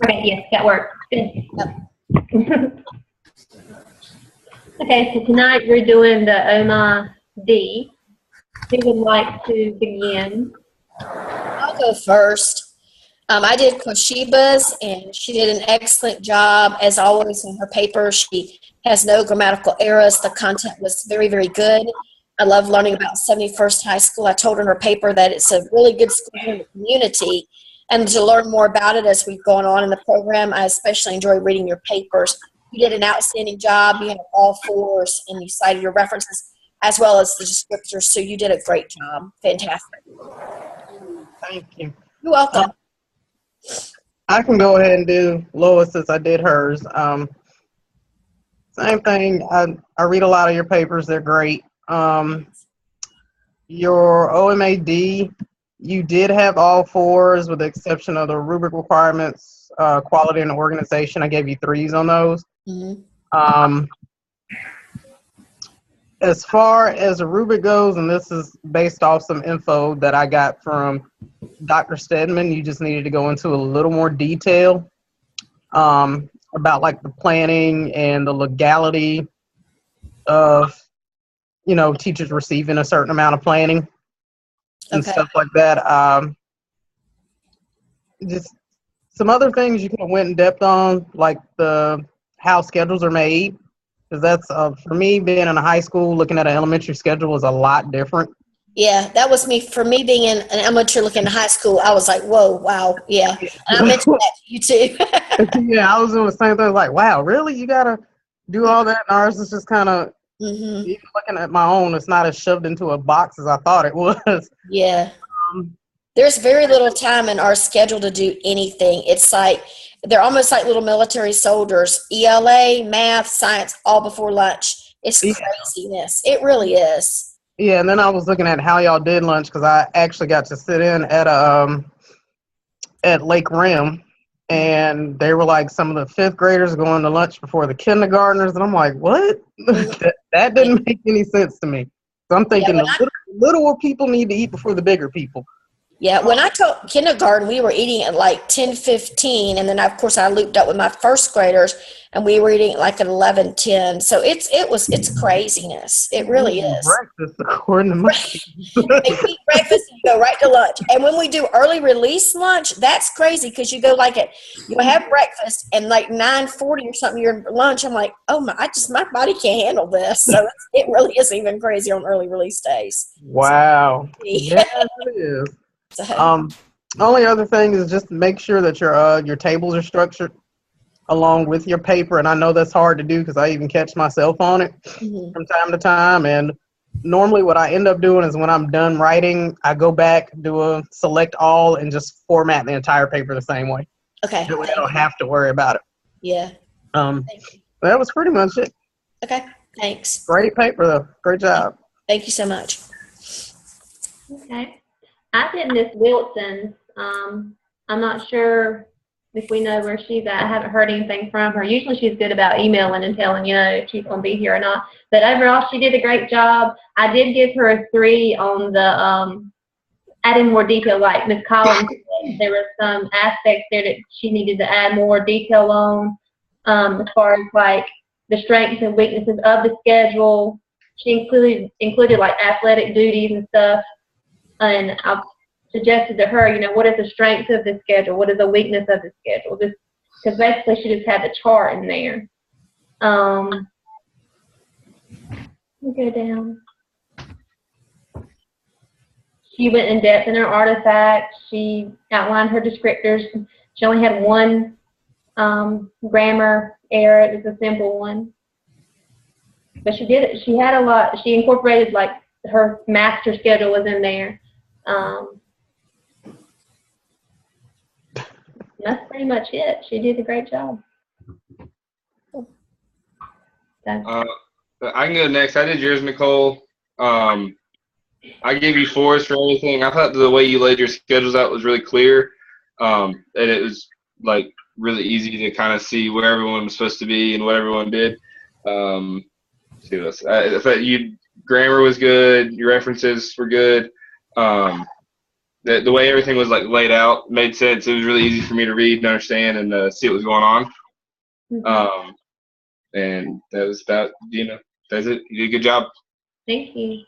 Okay, yes, that worked. Good. Yep. Okay, so tonight we're doing the OMAD. Who would like to begin? I'll go first. I did Koshiba's, and she did an excellent job. As always, in her paper, she has no grammatical errors. The content was very, very good. I love learning about 71st High School. I told her in her paper that it's a really good school in the community, and to learn more about it as we've gone on in the program, I especially enjoy reading your papers. You did an outstanding job. You had all fours, and you cited your references as well as the descriptors, so you did a great job. Fantastic. Thank you. You're welcome. I can go ahead and do Lois since I did hers. Same thing. I read a lot of your papers. They're great. Your OMAD, you did have all fours with the exception of the rubric requirements, quality and organization. I gave you threes on those. Mm-hmm. As far as a rubric goes, and this is based off some info that I got from Dr. Stedman, you just needed to go into a little more detail about like the planning and the legality of, you know, teachers receiving a certain amount of planning and stuff like that. Just some other things you could have went in depth on, like how schedules are made. Because that's, for me, being in a high school, looking at an elementary schedule was a lot different. Yeah, that was me. For me, being in an elementary looking at high school, I was like, whoa, wow, yeah. And I mentioned that to you, too. Yeah, I was doing the same thing. Like, wow, really? You got to do all that? And ours is just kind of, even looking at my own, it's not as shoved into a box as I thought it was. Yeah. There's very little time in our schedule to do anything. It's like, they're almost like little military soldiers. ELA, math, science, all before lunch. It's craziness. It really is. Yeah, and then I was looking at how y'all did lunch because I actually got to sit in at at Lake Rim, and they were like some of the fifth graders going to lunch before the kindergartners, and I'm like, what? that didn't make any sense to me. So I'm thinking the littler people need to eat before the bigger people. Yeah, when I taught kindergarten, we were eating at like 10:15, and then of course I looped up with my first graders, and we were eating like at 11:10. So it's craziness. It really is. Breakfast, according to my They eat breakfast and you go right to lunch. And when we do early release lunch, that's crazy because you go like you have breakfast and like 9:40 or something your lunch. I'm like, oh my body can't handle this. So it really is even crazy on early release days. Wow. Yeah, it is. Only other thing is just make sure that your tables are structured along with your paper, and I know that's hard to do because I even catch myself on it from time to time. And normally what I end up doing is when I'm done writing, I go back, do a select all, and just format the entire paper the same way. Okay. That way I don't have to worry about it. Yeah. That was pretty much it. Okay. Thanks. Great paper though. Great job. Thank you so much. Okay. I did Miss Wilson's. I'm not sure if we know where she's at. I haven't heard anything from her. Usually she's good about emailing and telling, you know, if she's going to be here or not. But overall, she did a great job. I did give her a 3 on the adding more detail, like Ms. Collins said. There were some aspects there that she needed to add more detail on, as far as like the strengths and weaknesses of the schedule. She included like athletic duties and stuff. And I suggested to her, you know, what is the strength of the schedule? What is the weakness of the schedule? Just because basically she just had the chart in there. Let me go down. She went in depth in her artifacts. She outlined her descriptors. She only had one grammar error. It was a simple one. But she did it. She had a lot. She incorporated, like, her master schedule was in there. That's pretty much it. She did a great job. I can go next. I did yours, Nicole. I gave you 4s for everything. I thought the way you laid your schedules out was really clear, and it was like really easy to kind of see where everyone was supposed to be and what everyone did. See what else? I thought grammar was good. Your references were good. the way everything was like laid out made sense. It was really easy for me to read and understand and see what was going on. Mm-hmm. And that was about, that's it. You did a good job. Thank you.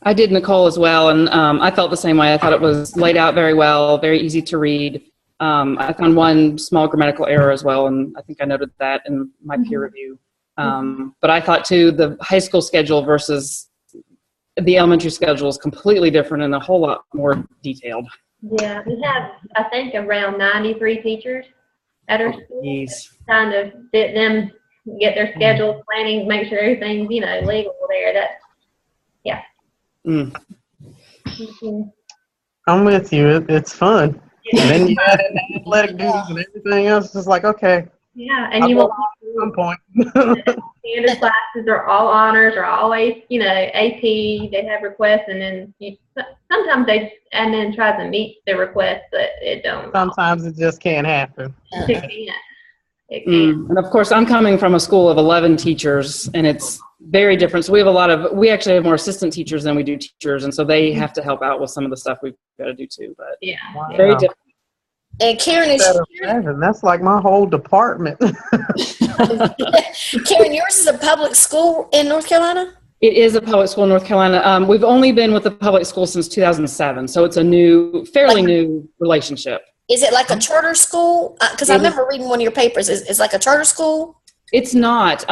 I did Nicole as well, and I felt the same way. I thought it was laid out very well, very easy to read. I found one small grammatical error as well, and I think I noted that in my peer review. But I thought, too, the high school schedule versus the elementary schedule is completely different and a whole lot more detailed. Yeah, we have, I think, around 93 teachers at our school. Jeez. Trying to fit them, get their schedules, planning, make sure everything's, legal there. That's, yeah. I'm with you. It's fun. And then you add in athletic duties and everything else. It's like, okay. Yeah, and you will at some point. standard classes are all honors, are always, AP. They have requests, and then sometimes they and then try to meet the requests, but it don't. Sometimes it just can't happen. It can't. It can't. And of course, I'm coming from a school of 11 teachers, and it's very different. So we actually have more assistant teachers than we do teachers, and so they have to help out with some of the stuff we've got to do too. But Yeah. Wow. very different. And Karen, That's like my whole department. Karen, yours is a public school in North Carolina? It is a public school in North Carolina. We've only been with the public school since 2007, so it's a fairly new relationship. Is it like a charter school? Because I remember reading one of your papers. It's like a charter school? It's not.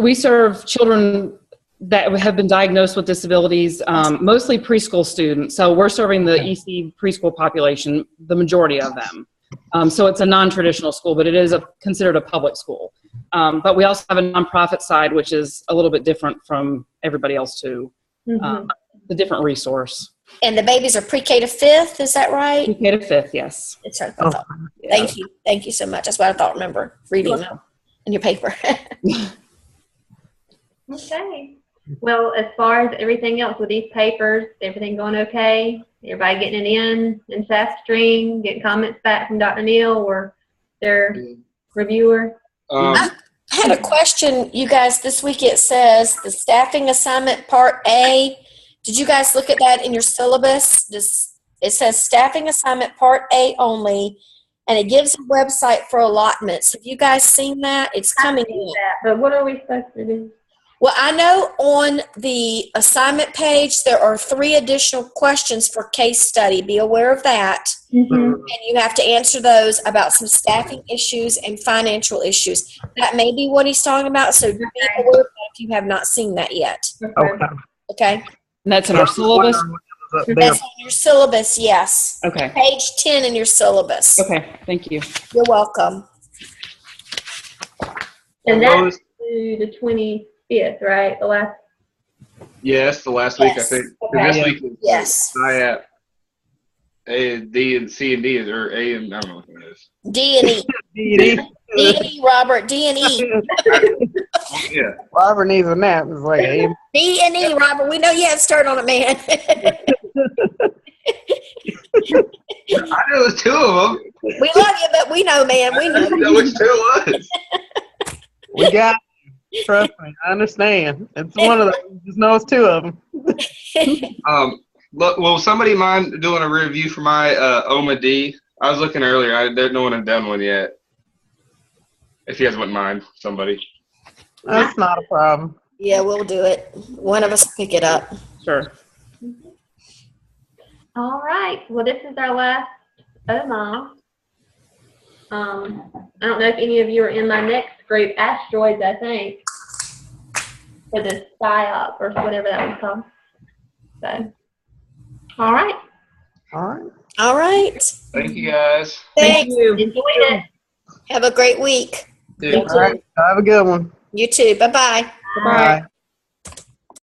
We serve children that have been diagnosed with disabilities, mostly preschool students. So we're serving the EC preschool population, the majority of them. So it's a non-traditional school, but it is considered a public school. But we also have a nonprofit side, which is a little bit different from everybody else too. The different resource. And the babies are pre-K to 5th, is that right? Pre-K to 5th, yes. It's right. Thank you. Thank you so much. That's what I thought, remember reading in your paper. Okay. Well, as far as everything else with these papers, everything going okay? Everybody getting it in fast stream, getting comments back from Dr. Neal or their reviewer? I had a question, you guys. This week it says the staffing assignment part A. Did you guys look at that in your syllabus? It says staffing assignment part A only, and it gives a website for allotments. Have you guys seen that? It's coming in. But what are we supposed to do? Well, I know on the assignment page there are 3 additional questions for case study. Be aware of that. And you have to answer those about some staffing issues and financial issues. That may be what he's talking about, so be aware of that if you have not seen that yet. Okay? And that's in our syllabus? That's on your syllabus, yes. Okay. Page 10 in your syllabus. Okay, thank you. You're welcome. And that's to the 25th, right? The last. Yes, the last week, I think. Okay. This week is Yes. IAP. A, D, and C and D is, or A and I don't know what it is. D and E. D and E, Robert. D and E. Yeah. Robert needs a nap. It's like, hey. D and E, Robert. We know you had started on it, man. I know there's 2 of them. We love you, but we know, man. We I know. didn't know which 2 it was. We got you. Trust me. I understand. It's one of them. Just know it's 2 of them. Look, will somebody mind doing a review for my OMAD? I was looking earlier. No one had done one yet. If you guys wouldn't mind, somebody. That's not a problem. Yeah, we'll do it. One of us will pick it up. Sure. All right. Well, this is our last OMA. I don't know if any of you are in my next group, Asteroids, I think, for the PSYOP or whatever that was called. So, all right. All right. All right. Thank you, guys. Thanks. Enjoy it. Have a great week. Yeah. All right. Have a good one. You too. Bye-bye. Bye.